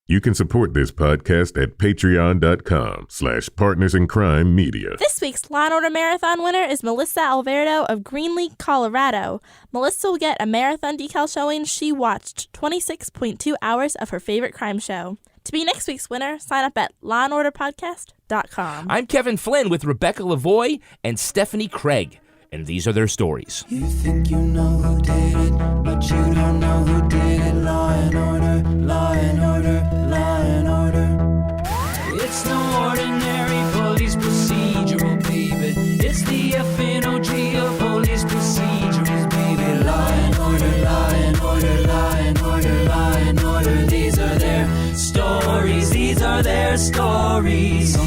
You can support this podcast at patreon.com/partnersincrimemedia. This week's Law & Order Marathon winner is Melissa Alvarado of Green Lake, Colorado. Melissa will get a marathon decal showing she watched 26.2 hours of her favorite crime show. To be next week's winner, sign up at lawandorderpodcast.com. I'm Kevin Flynn with Rebecca Lavoie and Stephanie Craig, and these are their stories. You think you know who did it, but you don't know who did it. Law and order, law and order, law and order. It's no ordinary police procedural, baby. It's the FNOG of police procedurals, baby. Law and order, law and order, law and order, law and order. These are their stories, these are their stories.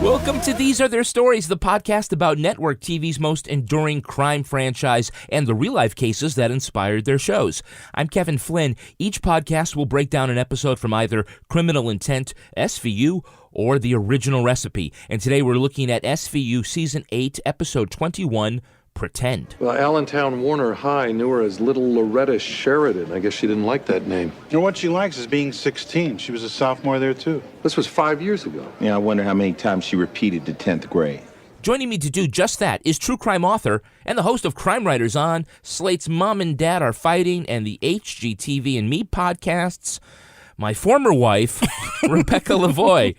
Welcome to These Are Their Stories, the podcast about network TV's most enduring crime franchise and the real-life cases that inspired their shows. I'm Kevin Flynn. Each podcast will break down an episode from either Criminal Intent, SVU, or The Original Recipe. And today we're looking at SVU Season 8, Episode 21, Pretend. Well, Allentown Warner High knew her as Little Loretta Sheridan. I guess she didn't like that name. You know, what she likes is being 16. She was a sophomore there, too. This was 5 years ago. Yeah, I wonder how many times she repeated the 10th grade. Joining me to do just that is true crime author and the host of Crime Writers On, Slate's Mom and Dad Are Fighting, and the HGTV and Me podcasts, my former wife, Rebecca Lavoie.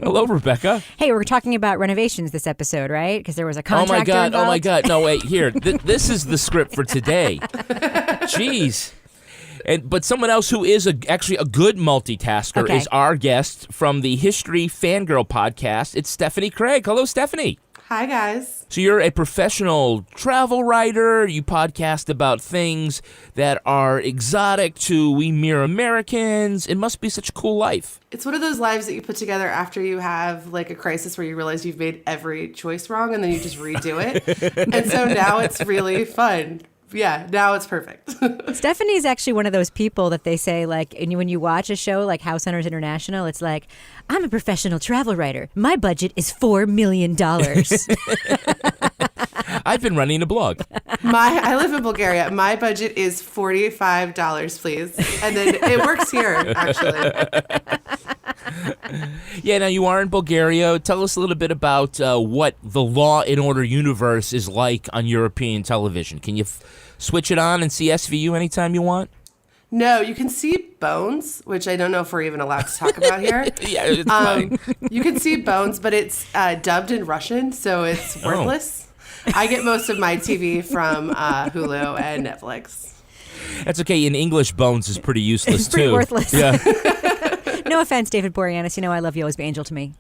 Hello, Rebecca. Hey, we're talking about renovations this episode, right? Because there was a contractor involved. Oh, my God. No, wait, here. This is the script for today. Jeez. But someone else who is actually a good multitasker is our guest from the History Fangirl podcast. It's Stephanie Craig. Hello, Stephanie. Hi, guys. So you're a professional travel writer. You podcast about things that are exotic to we mere Americans. It must be such a cool life. It's one of those lives that you put together after you have like a crisis where you realize you've made every choice wrong and then you just redo it. And so now it's really fun. Yeah, now it's perfect. Stephanie's actually one of those people that they say, like, when you watch a show like House Hunters International, it's like, I'm a professional travel writer. My budget is $4 million. I've been running a blog. I live in Bulgaria. My budget is $45, please. And then it works here, actually. Yeah, now you are in Bulgaria. Tell us a little bit about what the Law and Order universe is like on European television. Can you switch it on and see SVU anytime you want? No, you can see Bones, which I don't know if we're even allowed to talk about here. Yeah, it's fine. You can see Bones, but it's dubbed in Russian, so it's worthless. I get most of my TV from Hulu and Netflix. That's okay. In English, Bones is pretty useless, it's pretty too. Worthless. Yeah. No offense, David Boreanaz. You know I love you. Always be angel to me.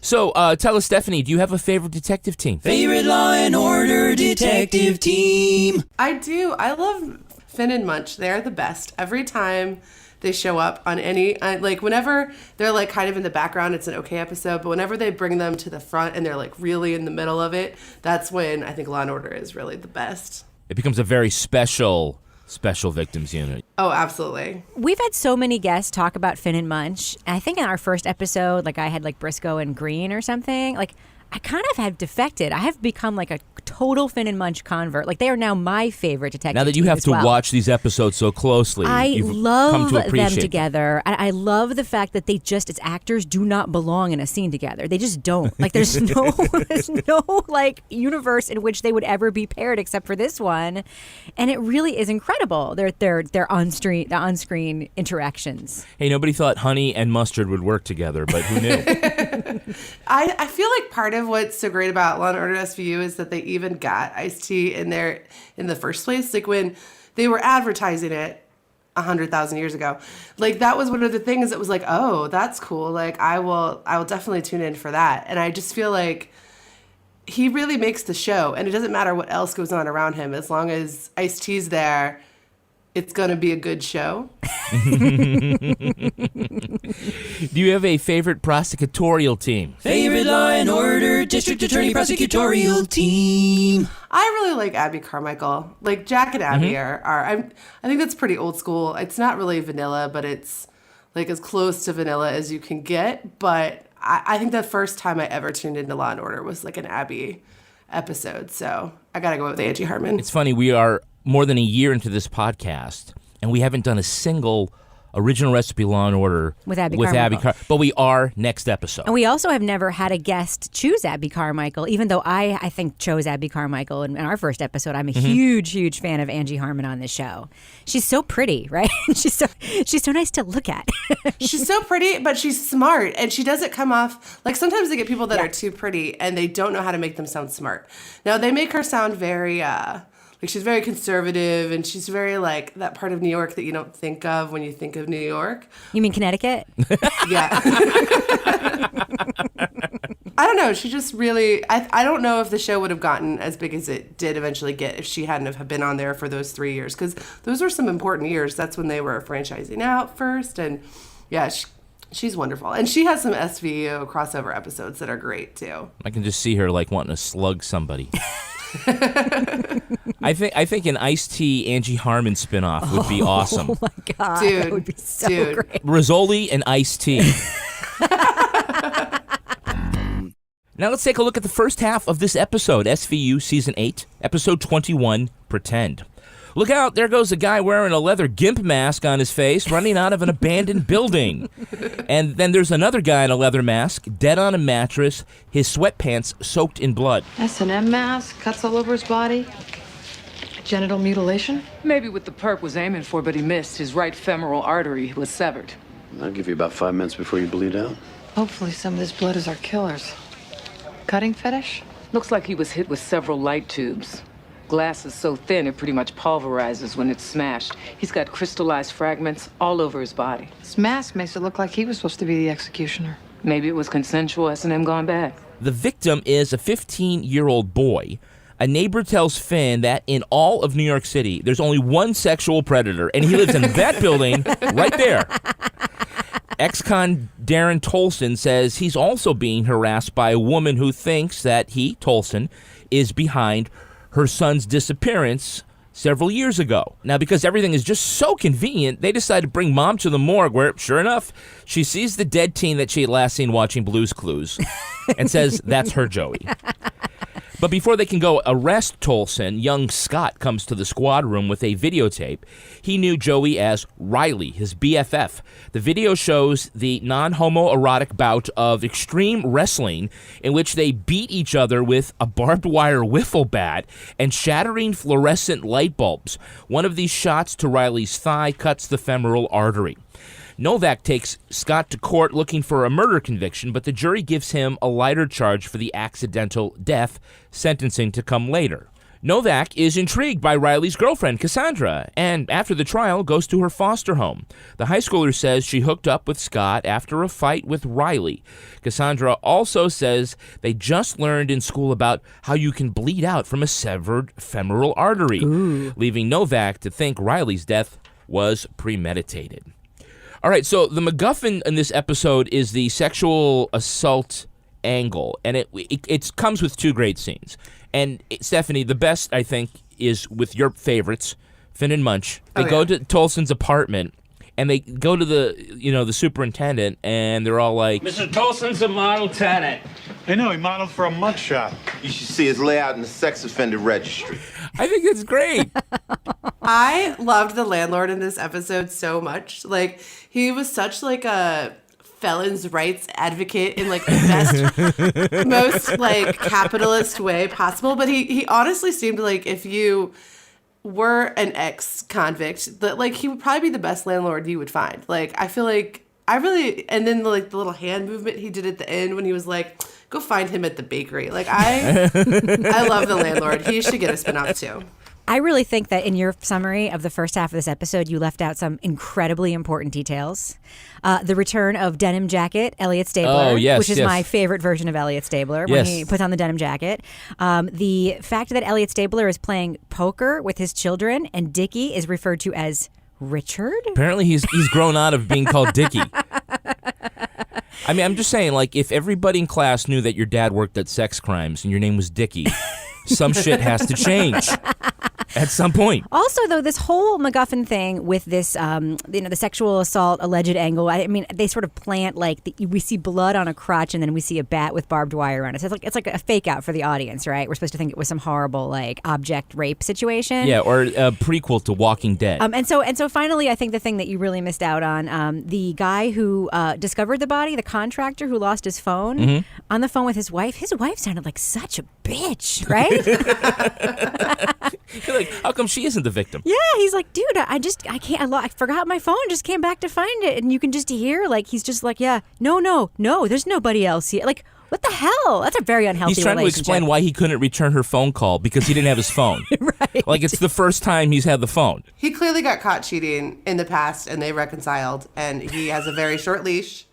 So, tell us, Stephanie, do you have a favorite detective team? Favorite Law and Order detective team. I do. I love Finn and Munch. They're the best. Every time they show up on any, like whenever they're like kind of in the background, it's an okay episode. But whenever they bring them to the front and they're like really in the middle of it, that's when I think Law and Order is really the best. It becomes a very special victims unit. Oh, absolutely. We've had so many guests talk about Finn and Munch. I think in our first episode, like I had like Briscoe and Green or something. Like I kind of have defected. I have become like a total Finn and Munch convert. Like they are now my favorite detective. Now that you have to watch these episodes so closely, I love come to appreciate them together. I love the fact that they just, as actors, do not belong in a scene together. They just don't. Like there's no like universe in which they would ever be paired except for this one, and it really is incredible. Their on-screen interactions. Hey, nobody thought Honey and Mustard would work together, but who knew? I feel like part of what's so great about Law & Order SVU is that they even got Ice-T in there in the first place. Like when they were advertising it 100,000 years ago, like that was one of the things that was like, oh, that's cool. Like I will definitely tune in for that. And I just feel like he really makes the show, and it doesn't matter what else goes on around him. As long as Ice-T's there, it's going to be a good show. Do you have a favorite prosecutorial team? Favorite Law and Order District Attorney prosecutorial team. I really like Abby Carmichael. Like Jack and Abby are I think that's pretty old school. It's not really vanilla, but it's like as close to vanilla as you can get. But I think the first time I ever tuned into Law and Order was like an Abby episode. So I got to go with Angie Hartman. It's funny, we are more than a year into this podcast, and we haven't done a single original recipe Law and Order with Abby Carmichael. But we are next episode. And we also have never had a guest choose Abby Carmichael, even though I think chose Abby Carmichael in our first episode. I'm a huge fan of Angie Harmon on this show. She's so pretty, right? she's so nice to look at. She's so pretty, but she's smart, and she doesn't come off like sometimes they get people that are too pretty and they don't know how to make them sound smart. Now they make her sound very like she's very conservative, and she's very like that part of New York that you don't think of when you think of New York. You mean Connecticut? Yeah. I don't know. She just really, I don't know if the show would have gotten as big as it did eventually get if she hadn't have been on there for those 3 years, because those were some important years. That's when they were franchising out first. And yeah, she's wonderful. And she has some SVU crossover episodes that are great too. I can just see her like wanting to slug somebody. I think an Ice-T Angie Harmon spinoff would be awesome. Oh my God, dude, that would be so great. Rizzoli and Ice-T. Now let's take a look at the first half of this episode, SVU Season 8, Episode 21, Pretend. Look out, there goes a guy wearing a leather gimp mask on his face running out of an abandoned building. And then there's another guy in a leather mask, dead on a mattress, his sweatpants soaked in blood. S&M mask, cuts all over his body. Genital mutilation? Maybe what the perp was aiming for, but he missed. His right femoral artery was severed. I'll give you about 5 minutes before you bleed out. Hopefully some of this blood is our killer's. Cutting fetish? Looks like he was hit with several light tubes. Glass is so thin it pretty much pulverizes when it's smashed. He's got crystallized fragments all over his body. This mask makes it look like he was supposed to be the executioner. Maybe it was consensual S&M gone bad. The victim is a 15-year-old boy. A neighbor tells Finn that in all of New York City, there's only one sexual predator, and he lives in that building right there. Ex-con Darren Tolson says he's also being harassed by a woman who thinks that he, Tolson, is behind her son's disappearance several years ago. Now, because everything is just so convenient, they decide to bring Mom to the morgue where, sure enough, she sees the dead teen that she had last seen watching Blue's Clues and says that's her Joey. But before they can go arrest Tolson, young Scott comes to the squad room with a videotape. He knew Joey as Riley, his BFF. The video shows the non-homoerotic bout of extreme wrestling in which they beat each other with a barbed wire wiffle bat and shattering fluorescent light bulbs. One of these shots to Riley's thigh cuts the femoral artery. Novak takes Scott to court looking for a murder conviction, but the jury gives him a lighter charge for the accidental death, sentencing to come later. Novak is intrigued by Riley's girlfriend, Cassandra, and after the trial goes to her foster home. The high schooler says she hooked up with Scott after a fight with Riley. Cassandra also says they just learned in school about how you can bleed out from a severed femoral artery, leaving Novak to think Riley's death was premeditated. All right, so the MacGuffin in this episode is the sexual assault angle, and it comes with two great scenes. And Stephanie, the best, I think, is with your favorites, Finn and Munch. They go to Tolson's apartment, and they go to the superintendent, and they're all like, Mr. Tolson's a model tenant. I know, he modeled for a mugshot. You should see his layout in the sex offender registry. I think that's great. I loved the landlord in this episode so much. Like, he was such like a felons' rights advocate in like the best, most like capitalist way possible. But he honestly seemed like if you were an ex-convict, that like he would probably be the best landlord you would find. Like, I feel like and then the little hand movement he did at the end when he was like, go find him at the bakery. Like, I love the landlord. He should get a spinoff too. I really think that in your summary of the first half of this episode, you left out some incredibly important details. The return of Denim Jacket, Elliot Stabler, which is my favorite version of Elliot Stabler when he puts on the denim jacket. The fact that Elliot Stabler is playing poker with his children and Dickie is referred to as Richard. Apparently he's grown out of being called Dickie. I mean, I'm just saying, like, if everybody in class knew that your dad worked at Sex Crimes and your name was Dickie, some shit has to change. At some point. Also, though, this whole MacGuffin thing with this, the sexual assault alleged angle, I mean, they sort of plant we see blood on a crotch and then we see a bat with barbed wire on it. So it's like a fake out for the audience, right? We're supposed to think it was some horrible object rape situation. Yeah, or a prequel to Walking Dead. And so finally, I think the thing that you really missed out on, the guy who discovered the body, the contractor who lost his phone, on the phone with his wife sounded like such a bitch, right? You're like, how come she isn't the victim? Yeah, he's like, dude, I forgot my phone, just came back to find it. And you can just hear, he's just like, yeah, no, there's nobody else here. Like, what the hell? That's a very unhealthy He's trying to explain why he couldn't return her phone call because he didn't have his phone. Right. Like, it's the first time he's had the phone. He clearly got caught cheating in the past, and they reconciled, and he has a very short leash.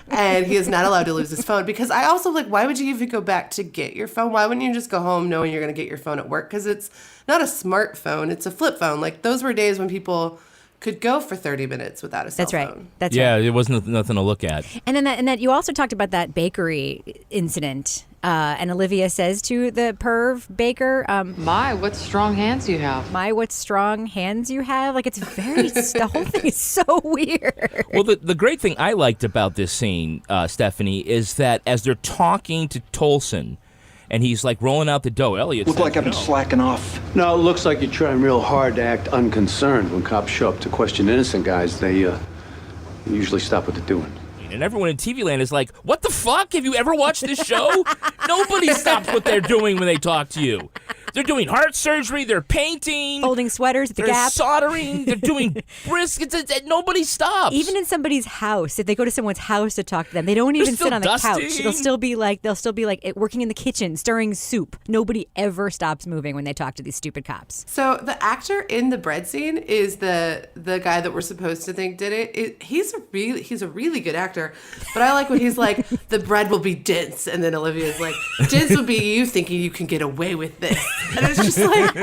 And he is not allowed to lose his phone, because I also why would you even go back to get your phone? Why wouldn't you just go home knowing you're going to get your phone at work? Because it's not a smartphone, it's a flip phone. Those were days when people could go for 30 minutes without a cell phone. That's right. Yeah, it wasn't nothing to look at. And then that you also talked about that bakery incident. And Olivia says to the perv baker, My, what strong hands you have. My, what strong hands you have. It's very, the whole thing is so weird. Well, the great thing I liked about this scene, Stephanie, is that as they're talking to Tolson, and he's rolling out the dough, Elliot Look says, like I've been slacking off. No, it looks like you're trying real hard to act unconcerned. When cops show up to question innocent guys, they usually stop what they're doing. And everyone in TV land is like, what the fuck? Have you ever watched this show? Nobody stops what they're doing when they talk to you. They're doing heart surgery. They're painting. Folding sweaters at the Gap. Gap. They're soldering. They're doing briskets. Nobody stops. Even in somebody's house, if they go to someone's house to talk to them, they don't even sit on the couch. They'll still be working in the kitchen, stirring soup. Nobody ever stops moving when they talk to these stupid cops. So the actor in the bread scene is the guy that we're supposed to think did it. He's a really good actor. But I like when he's like, the bread will be dense, and then Olivia's like, dense would be you thinking you can get away with this. And it's just like,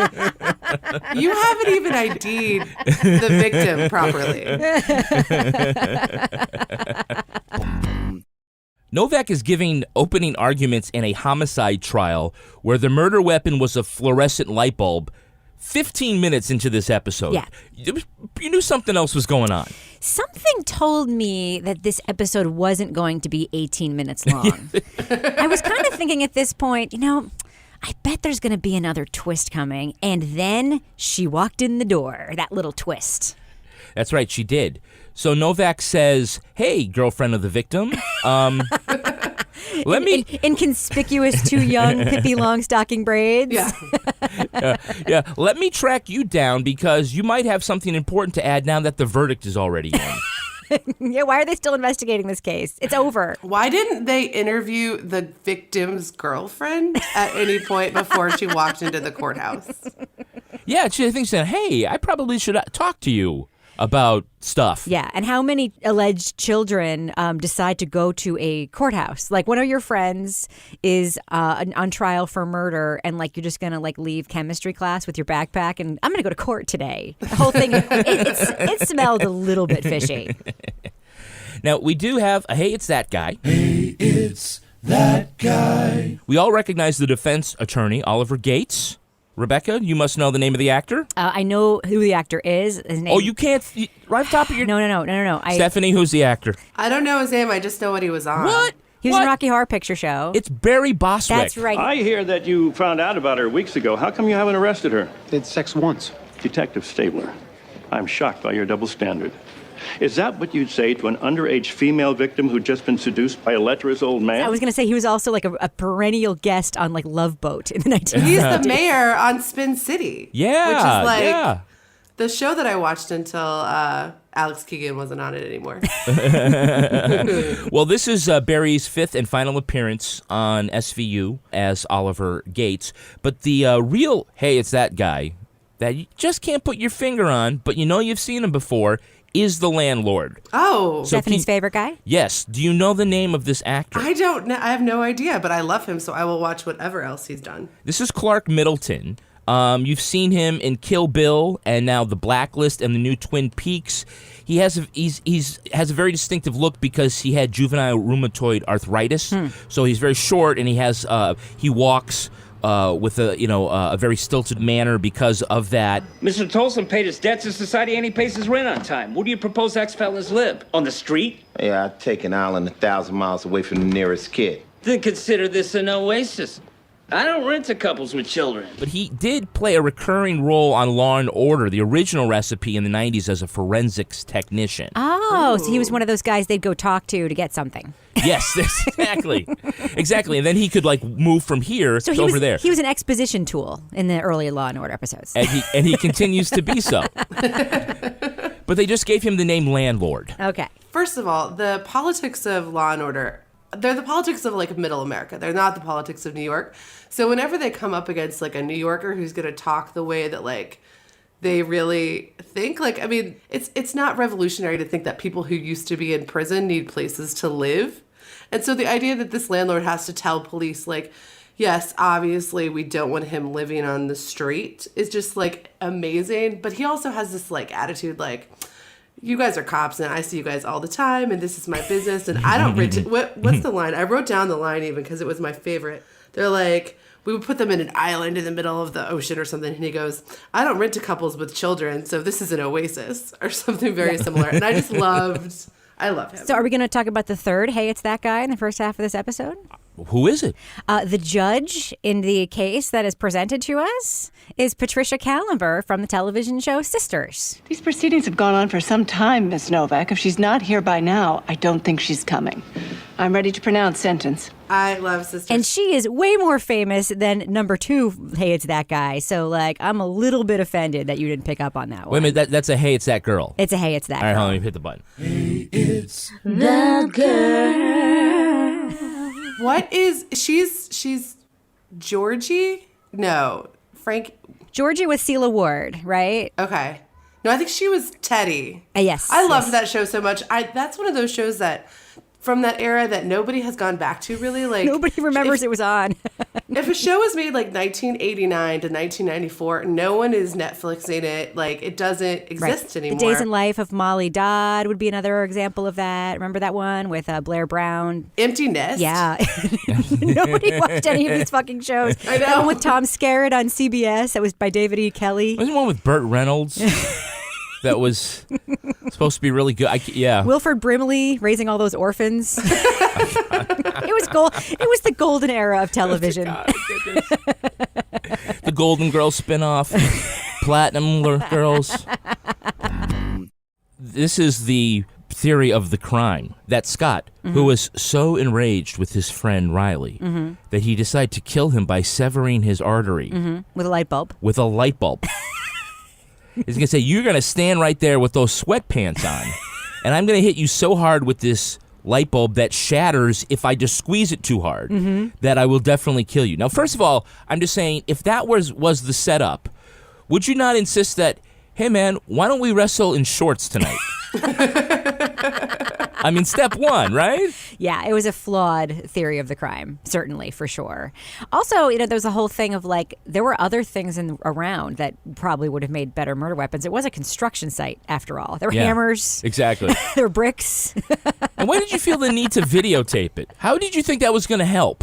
you haven't even ID'd the victim properly. Novak is giving opening arguments in a homicide trial where the murder weapon was a fluorescent light bulb. 15 minutes into this episode, yeah. You knew something else was going on. Something told me that this episode wasn't going to be 18 minutes long. I was kind of thinking at this point, I bet there's going to be another twist coming. And then she walked in the door, that little twist. That's right, she did. So Novak says, hey, girlfriend of the victim, let me... Inconspicuous, too young, Pippi Longstocking braids. Yeah, let me track you down because you might have something important to add now that the verdict is already in. Yeah, why are they still investigating this case? It's over. Why didn't they interview the victim's girlfriend at any point before she walked into the courthouse? Yeah, I think she said, hey, I probably should talk to you about stuff. Yeah, and how many alleged children decide to go to a courthouse? One of your friends is on trial for murder, and you're just gonna leave chemistry class with your backpack, and I'm gonna go to court today. The whole thing, it smelled a little bit fishy. Now we do have a hey, it's that guy. Hey, it's that guy. We all recognize the defense attorney, Oliver Gates. Rebecca, you must know the name of the actor? I know who the actor is. His name. Oh, you can't... Right off the top of your... No. Stephanie, who's the actor? I don't know his name. I just know what he was on. What? He was in Rocky Horror Picture Show. It's Barry Bostwick. That's right. I hear that you found out about her weeks ago. How come you haven't arrested her? Did sex once. Detective Stabler, I'm shocked by your double standard. Is that what you'd say to an underage female victim who'd just been seduced by a lecherous old man? I was going to say he was also a perennial guest on Love Boat in the 1950s. He's the mayor on Spin City. Yeah. Which is the show that I watched until Alex Keegan wasn't on it anymore. Well, this is Barry's fifth and final appearance on SVU as Oliver Gates. But the real, hey, it's that guy that you just can't put your finger on, but you've seen him before, is the landlord. Oh. Stephanie's favorite guy? Yes. Do you know the name of this actor? I don't know. I have no idea, but I love him, so I will watch whatever else he's done. This is Clark Middleton. You've seen him in Kill Bill and now The Blacklist and the new Twin Peaks. He has a very distinctive look because he had juvenile rheumatoid arthritis. So he's very short and he walks with a very stilted manner because of that. Mr. Tolson paid his debts to society and he pays his rent on time. Where do you propose ex-felons live? On the street? Yeah, I'd take an island 1,000 miles away from the nearest kid. Then consider this an oasis. I don't rent to couples with children. But he did play a recurring role on Law & Order, the original recipe in the 90s as a forensics technician. Oh, so he was one of those guys they'd go talk to get something. Yes, exactly. Exactly. And then he could move from here to over there. He was an exposition tool in the early Law & Order episodes. And he continues to be so. But they just gave him the name Landlord. Okay. First of all, the politics of Law & Order, they're the politics of middle America. They're not the politics of New York. So whenever they come up against a New Yorker who's going to talk the way that they really think, it's not revolutionary to think that people who used to be in prison need places to live. And so the idea that this landlord has to tell police yes, obviously we don't want him living on the street is just amazing. But he also has this attitude you guys are cops and I see you guys all the time and this is my business and I don't rent it. What's the line? I wrote down the line even because it was my favorite. They're we would put them in an island in the middle of the ocean or something. And he goes, I don't rent to couples with children, so this is an oasis or something very similar. And I love him. So are we going to talk about the third Hey, It's That Guy in the first half of this episode? Who is it? The judge in the case that is presented to us is Patricia Callenber from the television show Sisters. These proceedings have gone on for some time, Miss Novak. If she's not here by now, I don't think she's coming. I'm ready to pronounce sentence. I love Sisters. And she is way more famous than number 2, Hey, It's That Guy. So, I'm a little bit offended that you didn't pick up on that one. Wait a minute, that's a Hey, It's That Girl. It's a Hey, It's That Girl. All right, hold on, let me hit the button. Hey, it's that girl. What is she's Georgie? No, Frank. Georgie with Celia Ward, right? Okay. No, I think she was Teddy. Yes. I loved that show so much. That's one of those shows that from that era that nobody has gone back to really. Nobody remembers it was on. If a show was made 1989 to 1994, no one is Netflixing it. It doesn't exist anymore. The Days in Life of Molly Dodd would be another example of that. Remember that one with Blair Brown? Empty Nest? Yeah. Nobody watched any of these fucking shows. I know. That one with Tom Skerritt on CBS. That was by David E. Kelly. Wasn't one with Burt Reynolds? That was supposed to be really good. Yeah. Wilford Brimley raising all those orphans. It was the golden era of television. The Golden Girls spinoff, Platinum Girls. This is the theory of the crime that Scott, who was so enraged with his friend Riley, that he decided to kill him by severing his artery with a light bulb. With a light bulb. He's going to say, you're going to stand right there with those sweatpants on, and I'm going to hit you so hard with this light bulb that shatters if I just squeeze it too hard, that I will definitely kill you. Now, first of all, I'm just saying, if that was the setup, would you not insist that, hey, man, why don't we wrestle in shorts tonight? I mean, step one, right? Yeah, it was a flawed theory of the crime, certainly, for sure. Also, there's a whole thing of there were other things around that probably would have made better murder weapons. It was a construction site, after all. There were hammers. Exactly. There were bricks. And why did you feel the need to videotape it? How did you think that was going to help?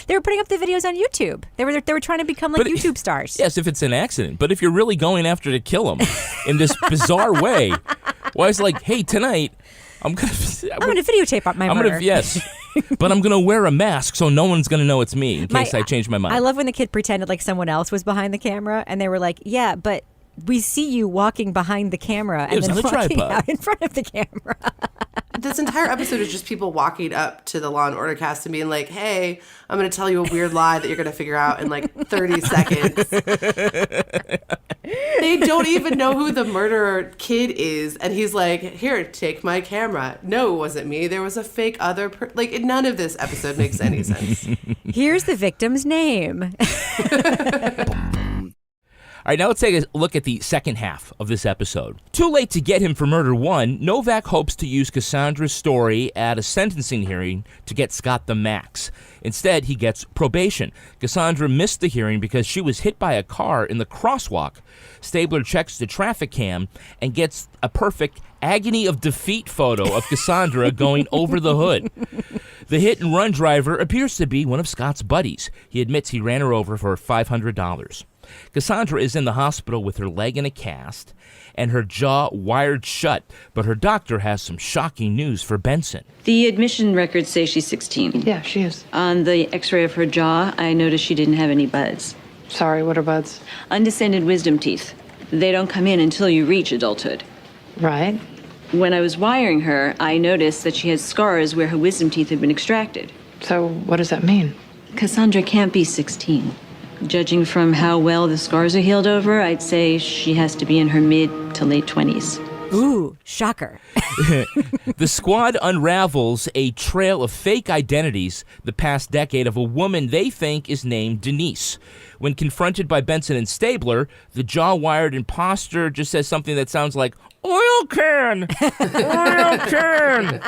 They were putting up the videos on YouTube. They were trying to become YouTube stars. Yes, if it's an accident. But if you're really going after to kill them in this bizarre way, why is hey, tonight, I'm going to videotape my murder. Yes. But I'm going to wear a mask so no one's going to know it's me in case I change my mind. I love when the kid pretended someone else was behind the camera and they were yeah, but we see you walking behind the camera and then walking out in front of the camera. This entire episode is just people walking up to the Law & Order cast and being hey, I'm going to tell you a weird lie that you're going to figure out in 30 seconds. They don't even know who the murderer kid is. And he's here, take my camera. No, it wasn't me. There was a fake other none of this episode makes any sense. Here's the victim's name. All right, now let's take a look at the second half of this episode. Too late to get him for murder one, Novak hopes to use Cassandra's story at a sentencing hearing to get Scott the max. Instead, he gets probation. Cassandra missed the hearing because she was hit by a car in the crosswalk. Stabler checks the traffic cam and gets a perfect agony of defeat photo of Cassandra going over the hood. The hit-and-run driver appears to be one of Scott's buddies. He admits he ran her over for $500. Cassandra is in the hospital with her leg in a cast and her jaw wired shut, but her doctor has some shocking news for Benson. The admission records say she's 16. Yeah, she is. On the x-ray of her jaw, I noticed she didn't have any buds. Sorry, what are buds? Undescended wisdom teeth. They don't come in until you reach adulthood. Right. When I was wiring her, I noticed that she had scars where her wisdom teeth had been extracted. So what does that mean? Cassandra can't be 16. Judging from how well the scars are healed over, I'd say she has to be in her mid to late 20s. Ooh, shocker. The squad unravels a trail of fake identities the past decade of a woman they think is named Denise. When confronted by Benson and Stabler, the jaw-wired imposter just says something that sounds like, "Oil can! Oil can!"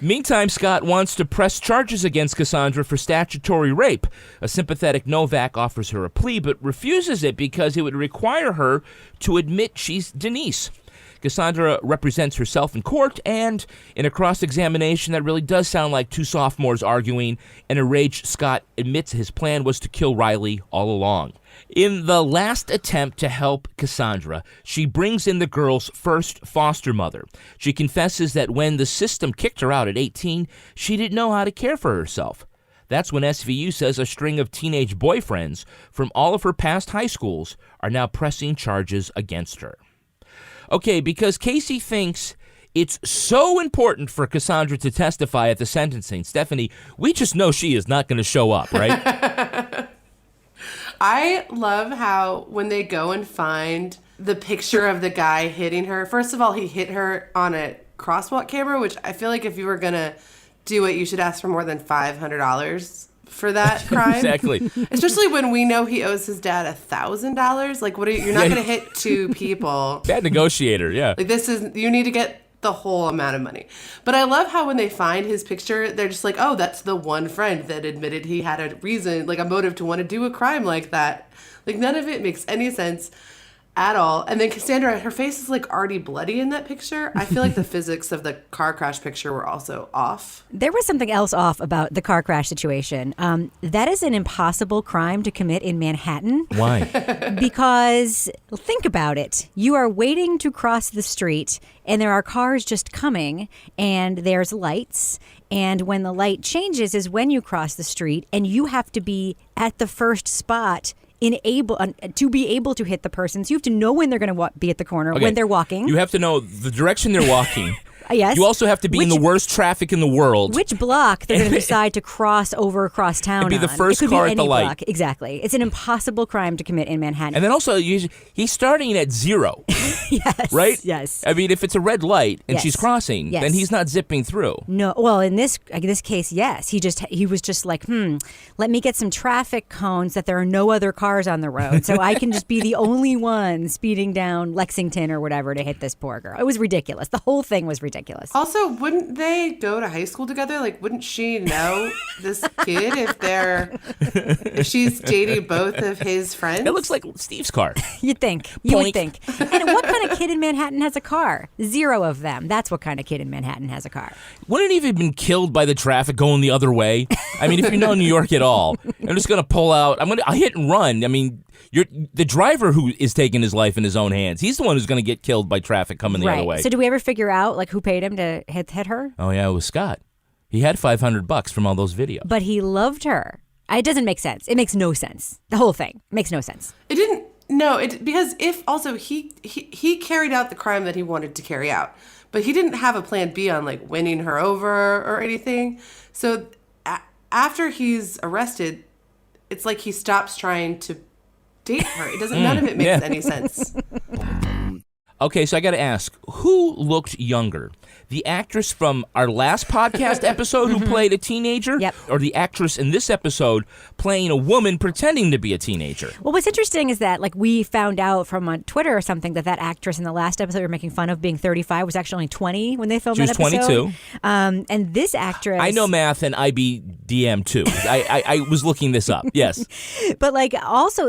Meantime, Scott wants to press charges against Cassandra for statutory rape. A sympathetic Novak offers her a plea, but refuses it because it would require her to admit she's Denise. Cassandra represents herself in court, and in a cross-examination that really does sound like two sophomores arguing, an enraged Scott admits his plan was to kill Riley all along. In the last attempt to help Cassandra, she brings in the girl's first foster mother. She confesses that when the system kicked her out at 18, she didn't know how to care for herself. That's when SVU says a string of teenage boyfriends from all of her past high schools are now pressing charges against her. Okay, because Casey thinks it's so important for Cassandra to testify at the sentencing, Stephanie, we just know she is not going to show up, right? I love how when they go and find the picture of the guy hitting her, first of all, he hit her on a crosswalk camera, which I feel like if you were going to do it, you should ask for more than $500 for that crime. Exactly. Especially when we know he owes his dad $1,000. Like, what are you're not going to hit two people. Bad negotiator, yeah. Like, you need to get the whole amount of money. But I love how when they find his picture, they're just like, oh, that's the one friend that admitted he had a reason, like a motive to want to do a crime like that. Like, none of it makes any sense at all. And then Cassandra, her face is like already bloody in that picture. I feel like the physics of the car crash picture were also off. There was something else off about the car crash situation. That is an impossible crime to commit in Manhattan. Why? Because think about it. You are waiting to cross the street and there are cars just coming and there's lights. And when the light changes is when you cross the street and you have to be at the first spot to be able to hit the person. So you have to know when they're going to be at the corner, when they're walking. You have to know the direction they're walking. Yes. You also have to be in the worst traffic in the world. Which block they're going to decide to cross town It'd be the first it could car be at the any light. block. Exactly. It's an impossible crime to commit in Manhattan. And then also, he's starting at 0. Yes. Right? Yes. I mean, if it's a red light and Yes. she's crossing, Yes. then he's not zipping through. No. Well, in this case, yes. He was just like, let me get some traffic cones that there are no other cars on the road, so I can just be the only one speeding down Lexington or whatever to hit this poor girl. It was ridiculous. The whole thing was ridiculous. Also, wouldn't they go to high school together? Like, wouldn't she know this kid if she's dating both of his friends? It looks like Steve's car. You'd think. You would think. And what kind of kid in Manhattan has a car? 0 of them. That's what kind of kid in Manhattan has a car. Wouldn't he have been killed by the traffic going the other way? I mean, if you know New York at all, I'm just going to pull out. I'll hit and run. I mean, the driver who is taking his life in his own hands. He's the one who's going to get killed by traffic coming the other way. So do we ever figure out who paid him to hit her? Oh yeah, it was Scott. He had $500 from all those videos. But he loved her. It doesn't make sense. It makes no sense. The whole thing makes no sense. It didn't. No, because if also he carried out the crime that he wanted to carry out, but he didn't have a plan B on winning her over or anything. So after he's arrested, it's like he stops trying to date her. It doesn't. None of it makes any sense. Okay, so I got to ask, who looked younger? The actress from our last podcast episode who played a teenager? Yep. Or the actress in this episode playing a woman pretending to be a teenager? Well, what's interesting is that, like, we found out from on Twitter or something that actress in the last episode we were making fun of being 35 was actually only 20 when they filmed that episode. She was 22. And this actress... I know math and IBDM too. I was looking this up, yes. But, like, also,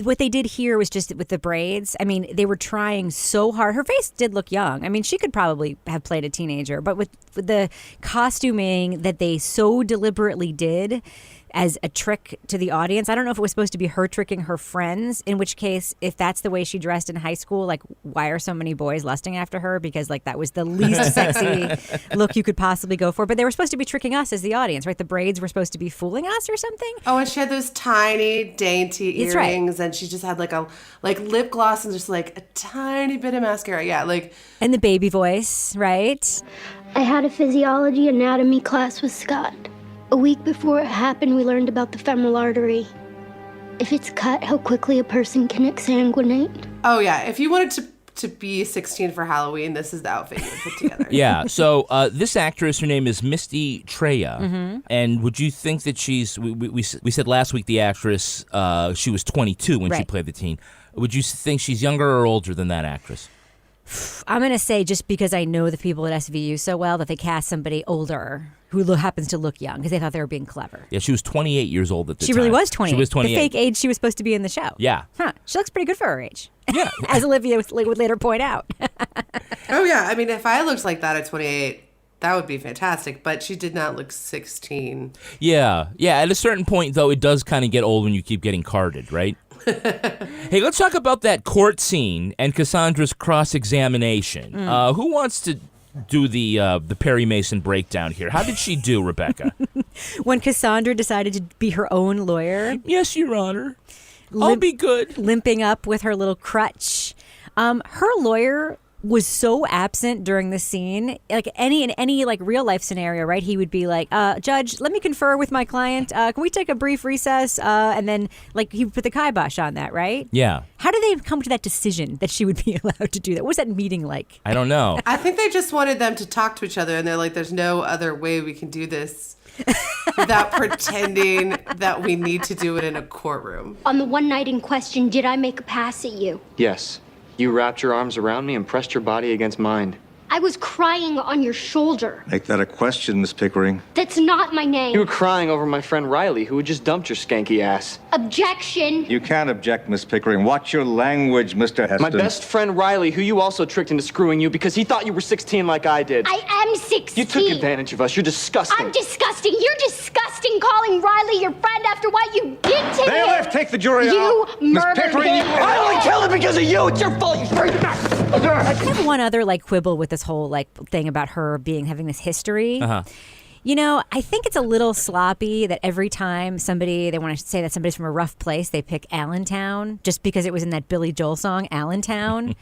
what they did here was just with the braids. I mean, they were trying so hard. Her face did look young. I mean, she could probably have played a teenager, but with the costuming that they so deliberately did as a trick to the audience, I don't know if it was supposed to be her tricking her friends, in which case, if that's the way she dressed in high school, like, why are so many boys lusting after her? Because, like, that was the least sexy look you could possibly go for. But they were supposed to be tricking us as the audience, right? The braids were supposed to be fooling us or something. Oh, and she had those tiny, dainty That's earrings, right. and she just had like lip gloss and just like a tiny bit of mascara. Yeah, like. And the baby voice, right? I had a physiology anatomy class with Scott. A week before it happened, we learned about the femoral artery. If it's cut, how quickly a person can exsanguinate. Oh yeah, if you wanted to be 16 for Halloween, this is the outfit you would put together. Yeah, so this actress, her name is Misty Treva. Mm-hmm. And would you think that she's, we said last week the actress, she was 22 when she Right. played the teen. Would you think she's younger or older than that actress? I'm going to say just because I know the people at SVU so well that they cast somebody older who happens to look young because they thought they were being clever. Yeah, she was 28 years old at the She time. really was 28. She was 28. The fake age she was supposed to be in the show. Yeah. Huh. She looks pretty good for her age. Yeah. As Olivia would later point out. Oh yeah, I mean, if I looked like that at 28, that would be fantastic. But she did not look 16. Yeah. At a certain point, though, it does kind of get old when you keep getting carded, right? Hey, let's talk about that court scene and Cassandra's cross-examination. Who wants to do the Perry Mason breakdown here? How did she do, Rebecca? When Cassandra decided to be her own lawyer. Yes, Your Honor. I'll be good. Limping up with her little crutch. Her lawyer was so absent during the scene. Like in any like real life scenario, right? He would be like, Judge, let me confer with my client. Can we take a brief recess? And then like he would put the kibosh on that, right? Yeah. How did they come to that decision that she would be allowed to do that? What was that meeting like? I don't know. I think they just wanted them to talk to each other, and they're like, there's no other way we can do this without pretending that we need to do it in a courtroom. On the one night in question, did I make a pass at you? Yes. You wrapped your arms around me and pressed your body against mine. I was crying on your shoulder. Make that a question, Miss Pickering. That's not my name. You were crying over my friend Riley, who had just dumped your skanky ass. Objection. You can't object, Miss Pickering. Watch your language, Mr. Heston. My best friend Riley, who you also tricked into screwing you because he thought you were 16 like I did. I am 16. You took advantage of us. You're disgusting. I'm disgusting. You're disgusting calling Riley your friend after what you did to him. Bailiff, take the jury out. You murdered Pickering, him. I only killed him because of you. It's your fault. You I have one other like quibble with this whole like thing about her having this history. You know, I think it's a little sloppy that every time they want to say that somebody's from a rough place, they pick Allentown just because it was in that Billy Joel song, Allentown.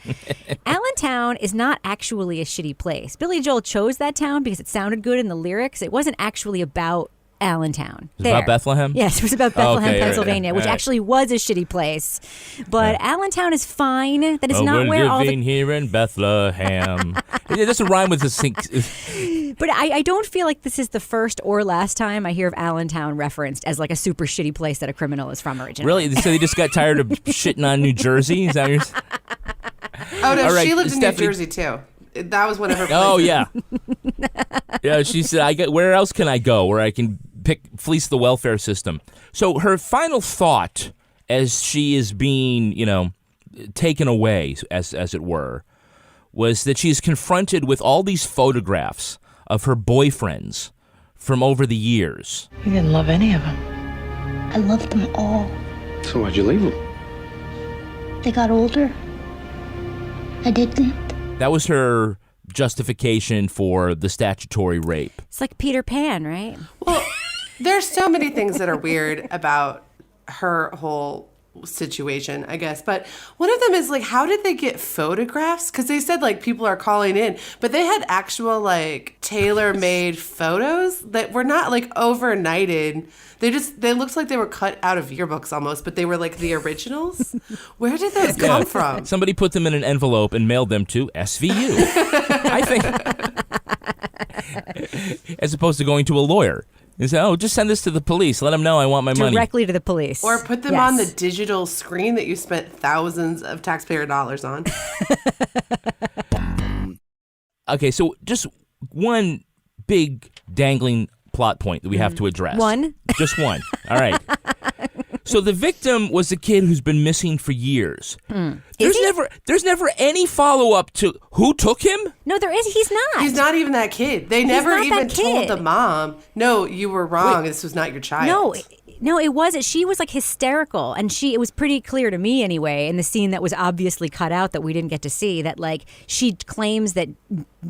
Allentown is not actually a shitty place. Billy Joel chose that town because it sounded good in the lyrics. It wasn't actually about Allentown. It was about Bethlehem? Yes, it was about Bethlehem, Okay, Pennsylvania, right. which actually was a shitty place. But Allentown is fine. That is not where all the... here in Bethlehem. It doesn't rhyme with this thing. But I don't feel like this is the first or last time I hear of Allentown referenced as like a super shitty place that a criminal is from originally. Really? So they just got tired of shitting on New Jersey? Is that what you're... Oh, no, All right, she lived in Stephanie- New Jersey, too. That was one of her places. Oh, yeah. Yeah, she said, where else can I go where I can fleece the welfare system? So her final thought as she is being, taken away, as it were, was that she's confronted with all these photographs of her boyfriends from over the years. You didn't love any of them. I loved them all. So why'd you leave them? They got older. I didn't. That was her justification for the statutory rape. It's like Peter Pan, right? Well, there's so many things that are weird about her whole situation, I guess. But one of them is like, how did they get photographs? Because they said like people are calling in, but they had actual like tailor-made photos that were not like overnighted. They looked like they were cut out of yearbooks almost, but they were like the originals. Where did those come from? Somebody put them in an envelope and mailed them to SVU. I think, as opposed to going to a lawyer. And say, oh, just send this to the police. Let them know I want my money. Directly to the police. Or put them on the digital screen that you spent thousands of taxpayer dollars on. Okay, so just one big dangling plot point that we have to address. One? Just one. All right. So the victim was a kid who's been missing for years. There's never any follow-up to who took him? No, there is. He's not. He's not even that kid. They never even told the mom, no, you were wrong. This was not your child. No, it wasn't. She was like hysterical. And it was pretty clear to me anyway, in the scene that was obviously cut out that we didn't get to see, that like she claims that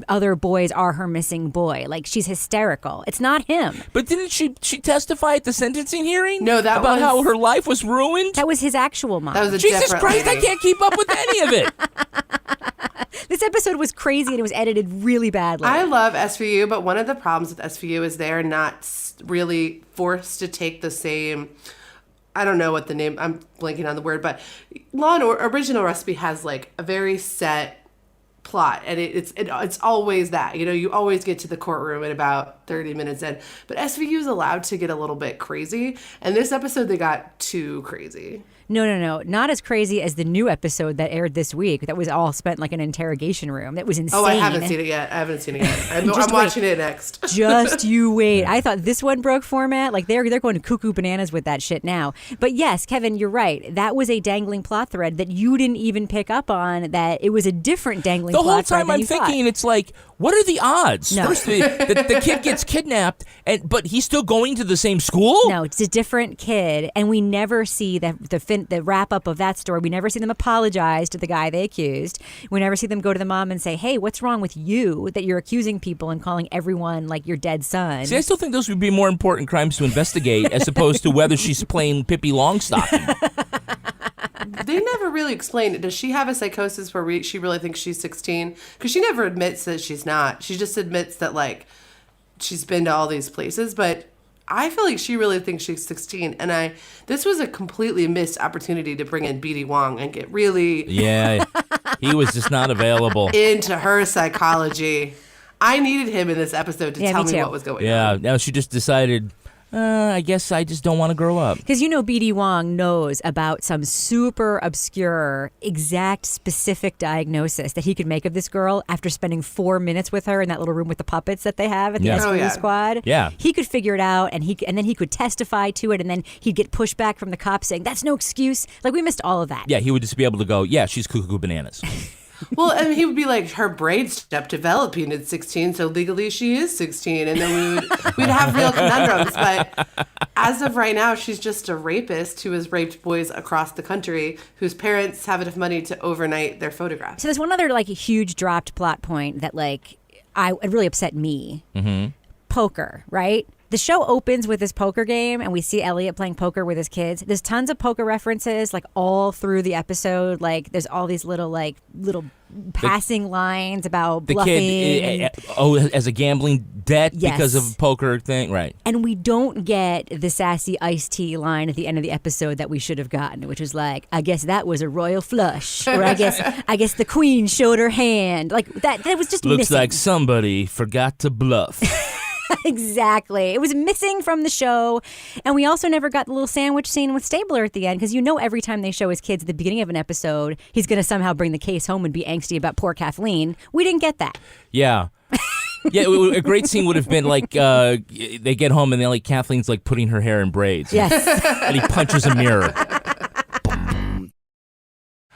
other boys are her missing boy. Like she's hysterical. It's not him. But didn't she testify at the sentencing hearing? No, about how her life was ruined? That was his actual mom. That was a Jesus Christ, I can't keep up with any of it. This episode was crazy and it was edited really badly. I love SVU, but one of the problems with SVU is they're not really forced to take the same, I don't know what the name, I'm blanking on the word, but Law and Order Original Recipe has like a very set plot, and it's always that, you always get to the courtroom at about 30 minutes in, but SVU is allowed to get a little bit crazy, and this episode they got too crazy. No. Not as crazy as the new episode that aired this week. That was all spent like an interrogation room. That was insane. Oh, I haven't seen it yet. I'm watching it next. Just you wait. I thought this one broke format. Like they're going cuckoo bananas with that shit now. But yes, Kevin, you're right. That was a dangling plot thread that you didn't even pick up on. That it was a different dangling plot thread. The whole time I'm thinking, it's like, what are the odds? No. First, the kid gets kidnapped, but he's still going to the same school? No, it's a different kid, and we never see the wrap up of that story. We never see them apologize to the guy they accused. We never see them go to the mom and say, hey, what's wrong with you that you're accusing people and calling everyone like your dead son? See, I still think those would be more important crimes to investigate as opposed to whether she's playing Pippi Longstocking. They never really explain it. Does she have a psychosis where she really thinks she's 16? Because she never admits that she's not. She just admits that, like, she's been to all these places. But I feel like she really thinks she's 16. And this was a completely missed opportunity to bring in BD Wong and get really... Yeah, he was just not available. ...into her psychology. I needed him in this episode to tell me what was going on. Yeah, now she just decided... I guess I just don't want to grow up. Because BD Wong knows about some super obscure, exact, specific diagnosis that he could make of this girl after spending 4 minutes with her in that little room with the puppets that they have at the SVU squad. Yeah. He could figure it out, and then he could testify to it, and then he'd get pushback from the cops saying, that's no excuse. Like, we missed all of that. Yeah, he would just be able to go, yeah, she's cuckoo bananas. Well, and he would be like, her brain stopped developing at 16, so legally she is 16, and then we'd have real conundrums. But as of right now, she's just a rapist who has raped boys across the country whose parents have enough money to overnight their photographs. So there's one other like huge dropped plot point that like it really upset me. Mm-hmm. Poker, right? The show opens with this poker game, and we see Elliot playing poker with his kids. There's tons of poker references, like all through the episode. Like there's all these little passing lines about bluffing. The kid, as a gambling debt because of poker thing, right? And we don't get the sassy iced tea line at the end of the episode that we should have gotten, which was like, I guess that was a royal flush, or I guess the queen showed her hand. Like that was just looks missing. like somebody forgot to bluff. Exactly. It was missing from the show. And we also never got the little sandwich scene with Stabler at the end, because every time they show his kids at the beginning of an episode, he's going to somehow bring the case home and be angsty about poor Kathleen. We didn't get that. Yeah. Yeah, a great scene would have been like they get home and then like Kathleen's like putting her hair in braids. Yes. And he punches a mirror.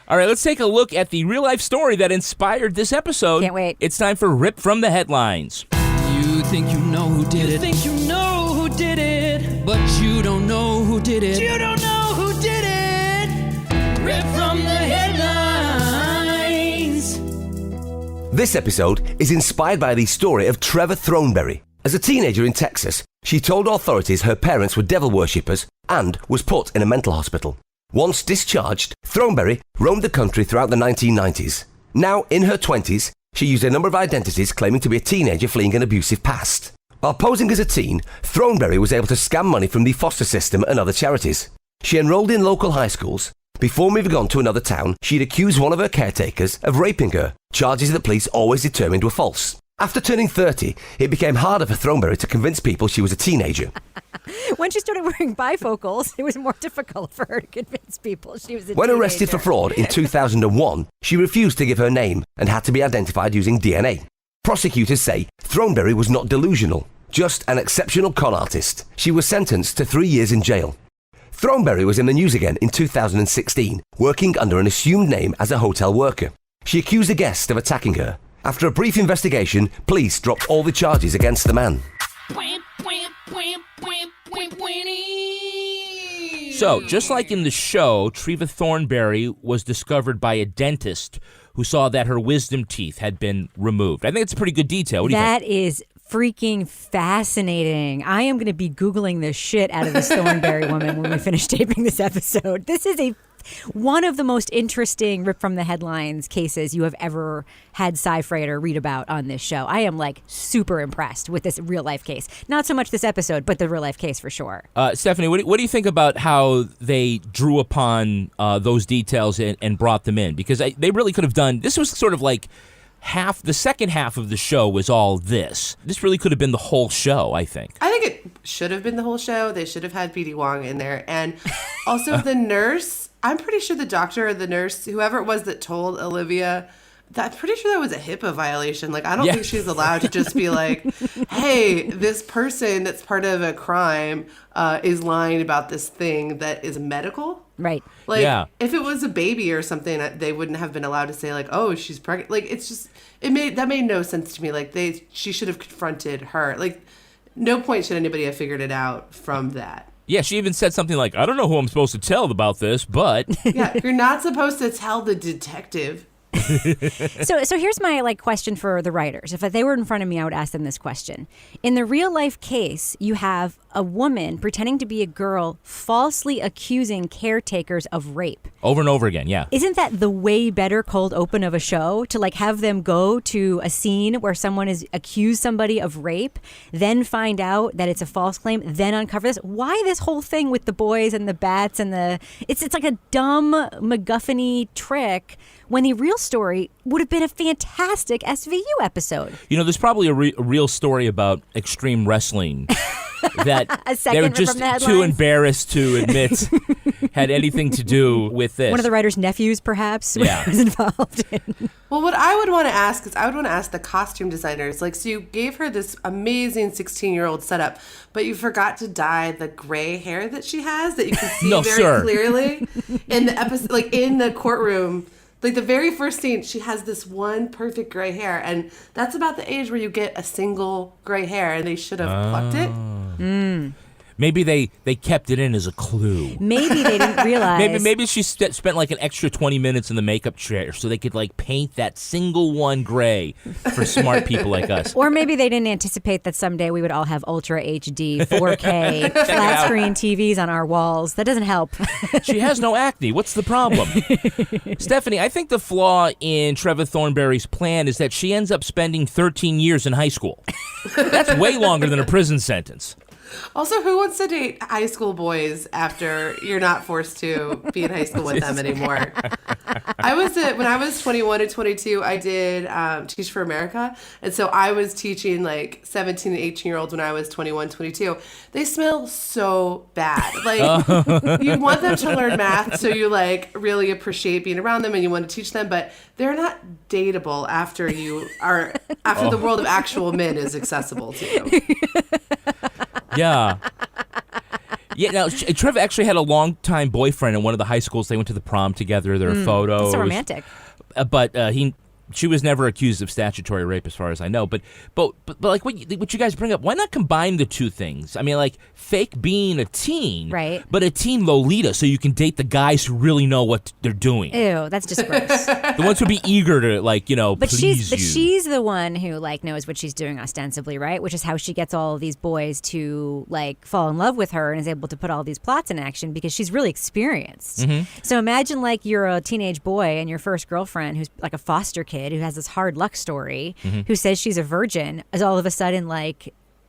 All right, let's take a look at the real-life story that inspired this episode. Can't wait. It's time for Rip from the Headlines. You think you know who did it. You think you know who did it. But you don't know who did it. You don't know who did it. Rip from the headlines. This episode is inspired by the story of Treva Throneberry. As a teenager in Texas, she told authorities her parents were devil worshippers and was put in a mental hospital. Once discharged, Throneberry roamed the country throughout the 1990s. Now in her 20s, she used a number of identities claiming to be a teenager fleeing an abusive past. While posing as a teen, Throneberry was able to scam money from the foster system and other charities. She enrolled in local high schools. Before moving on to another town, she'd accused one of her caretakers of raping her, charges that police always determined were false. After turning 30, it became harder for Throneberry to convince people she was a teenager. When she started wearing bifocals, it was more difficult for her to convince people she was a When teenager. arrested for fraud in 2001, she refused to give her name and had to be identified using DNA. Prosecutors say Throneberry was not delusional, just an exceptional con artist. She was sentenced to 3 years in jail. Throneberry was in the news again in 2016, working under an assumed name as a hotel worker. She accused a guest of attacking her. After a brief investigation, police dropped all the charges against the man. So, just like in the show, Treva Throneberry was discovered by a dentist who saw that her wisdom teeth had been removed. I think it's a pretty good detail. What do you think? That is freaking fascinating. I am going to be Googling the shit out of this Thornberry woman when we finish taping this episode. This is one of the most interesting rip from the headlines cases you have ever had Cy Frater read about on this show. I am super impressed with this real life case. Not so much this episode, but the real life case for sure. Stephanie, what do you think about how they drew upon those details and brought them in? Because they really could have done, this was sort of like the second half of the show was all this. This really could have been the whole show, I think. I think it should have been the whole show. They should have had B.D. Wong in there. And also the nurse, I'm pretty sure the doctor or the nurse, whoever it was that told Olivia, I'm pretty sure that was a HIPAA violation. I don't think she's allowed to just be like, hey, this person that's part of a crime is lying about this thing that is medical. Right. If it was a baby or something, they wouldn't have been allowed to say oh, she's pregnant. It's just, that made no sense to me. She should have confronted her. No point should anybody have figured it out from that. Yeah, she even said something like, I don't know who I'm supposed to tell about this, but... Yeah, you're not supposed to tell the detective. So here's my question for the writers. If they were in front of me, I would ask them this question. In the real life case, you have a woman pretending to be a girl falsely accusing caretakers of rape. Over and over again, yeah. Isn't that the way better cold open of a show? To have them go to a scene where someone has accused somebody of rape, then find out that it's a false claim, then uncover this. Why this whole thing with the boys and the bats and it's like a dumb MacGuffin-y trick when the real story would have been a fantastic SVU episode. There's probably a real story about extreme wrestling that they were just too embarrassed to admit had anything to do with this. One of the writer's nephews, perhaps, was involved in. Well, what I would want to ask is the costume designers. So you gave her this amazing 16-year-old setup, but you forgot to dye the gray hair that she has that you can see very clearly in the episode, in the courtroom. The very first scene, she has this one perfect gray hair, and that's about the age where you get a single gray hair, and they should have plucked it. Maybe they kept it in as a clue. Maybe they didn't realize. Maybe she spent an extra 20 minutes in the makeup chair so they could paint that single one gray for smart people like us. Or maybe they didn't anticipate that someday we would all have Ultra HD, 4K, flat screen TVs on our walls. That doesn't help. She has no acne. What's the problem? Stephanie, I think the flaw in Treva Throneberry's plan is that she ends up spending 13 years in high school. That's way longer than a prison sentence. Also, who wants to date high school boys after you're not forced to be in high school with them anymore? When I was 21 and 22, I did Teach for America. And so I was teaching 17 and 18-year-olds when I was 21, 22. They smell so bad. You want them to learn math, so you really appreciate being around them and you want to teach them, but they're not dateable after the world of actual men is accessible to you. Yeah. Yeah, now, Treva actually had a long-time boyfriend in one of the high schools. They went to the prom together. There were photos. That's so romantic. But he She was never accused of statutory rape, as far as I know. But like what you guys bring up, why not combine the two things? I mean, like fake being a teen, right? But a teen Lolita, so you can date the guys who really know what they're doing. Ew, that's just gross. The ones who be eager to please you. She's the one who knows what she's doing ostensibly, right? Which is how she gets all of these boys to fall in love with her and is able to put all these plots in action because she's really experienced. Mm-hmm. So imagine you're a teenage boy and your first girlfriend who's like a foster kid who has this hard luck story, who says she's a virgin, is all of a sudden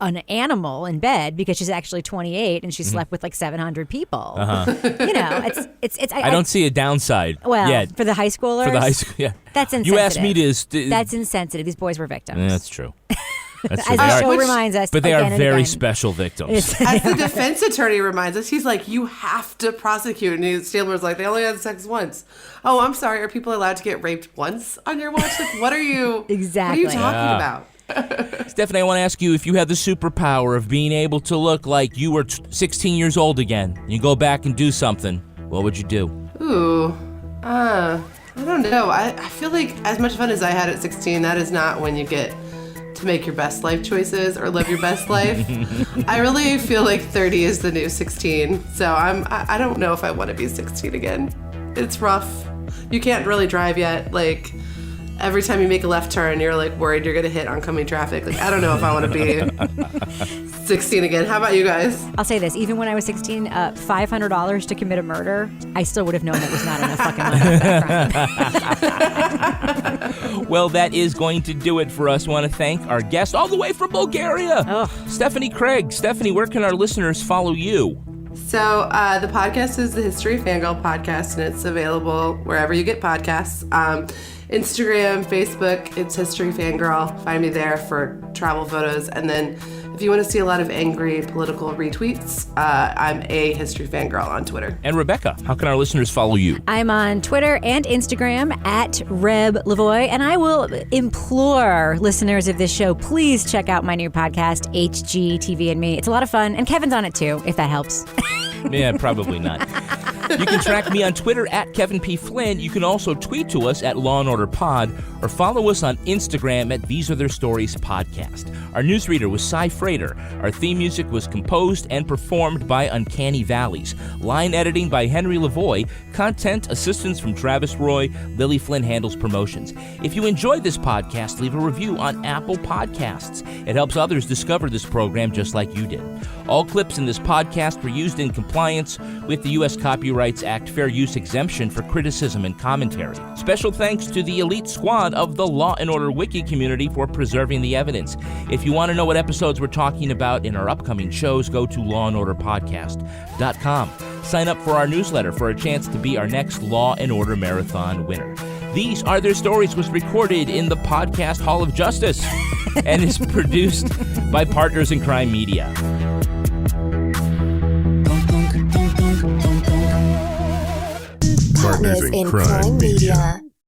an animal in bed because she's actually 28 and she slept with 700 people. It's I don't see a downside. Well, yet. for the high schoolers, yeah, that's insensitive. You asked me to. That's insensitive. These boys were victims. Yeah, that's true. That's true. As the show reminds us, but they are very again. special victims. As the defense attorney reminds us, he's like, you have to prosecute. And Stabler's like, they only had sex once. Oh, I'm sorry. Are people allowed to get raped once on your watch? What are you? Exactly. What are you talking about? Stephanie, I want to ask you, if you had the superpower of being able to look like you were 16 years old again, and you go back and do something, what would you do? Ooh, I don't know. I feel like as much fun as I had at 16, that is not when you get to make your best life choices or live your best life. I really feel like 30 is the new 16. So I don't know if I want to be 16 again. It's rough. You can't really drive yet. Every time you make a left turn, you're worried you're going to hit oncoming traffic. I don't know if I want to be 16 again. How about you guys? I'll say this. Even when I was 16, $500 to commit a murder, I still would have known that was not enough fucking money. Well, that is going to do it for us. I want to thank our guest all the way from Bulgaria, Stephanie Craig. Stephanie, where can our listeners follow you? So the podcast is the History Fangirl podcast, and it's available wherever you get podcasts. Instagram, Facebook, it's History Fangirl. Find me there for travel photos. And then if you want to see a lot of angry political retweets, I'm a History Fangirl on Twitter. And Rebecca, how can our listeners follow you? I'm on Twitter and Instagram at Reb Lavoie, and I will implore listeners of this show, please check out my new podcast, HGTV and Me. It's a lot of fun, and Kevin's on it too, if that helps. Yeah, probably not. You can track me on Twitter at Kevin P. Flynn. You can also tweet to us at Law & Order Pod or follow us on Instagram at These Are Their Stories Podcast. Our newsreader was Cy Frater. Our theme music was composed and performed by Uncanny Valleys. Line editing by Henry Lavoie. Content assistance from Travis Roy. Lily Flynn handles promotions. If you enjoyed this podcast, leave a review on Apple Podcasts. It helps others discover this program just like you did. All clips in this podcast were used in compliance with the U.S. Copyrights Act Fair Use Exemption for criticism and commentary. Special thanks to the elite squad of the Law & Order Wiki community for preserving the evidence. If you want to know what episodes we're talking about in our upcoming shows, go to lawandorderpodcast.com. Sign up for our newsletter for a chance to be our next Law & Order Marathon winner. These Are Their Stories was recorded in the Podcast Hall of Justice and is produced by Partners in Crime Media. Partners in Crime Media.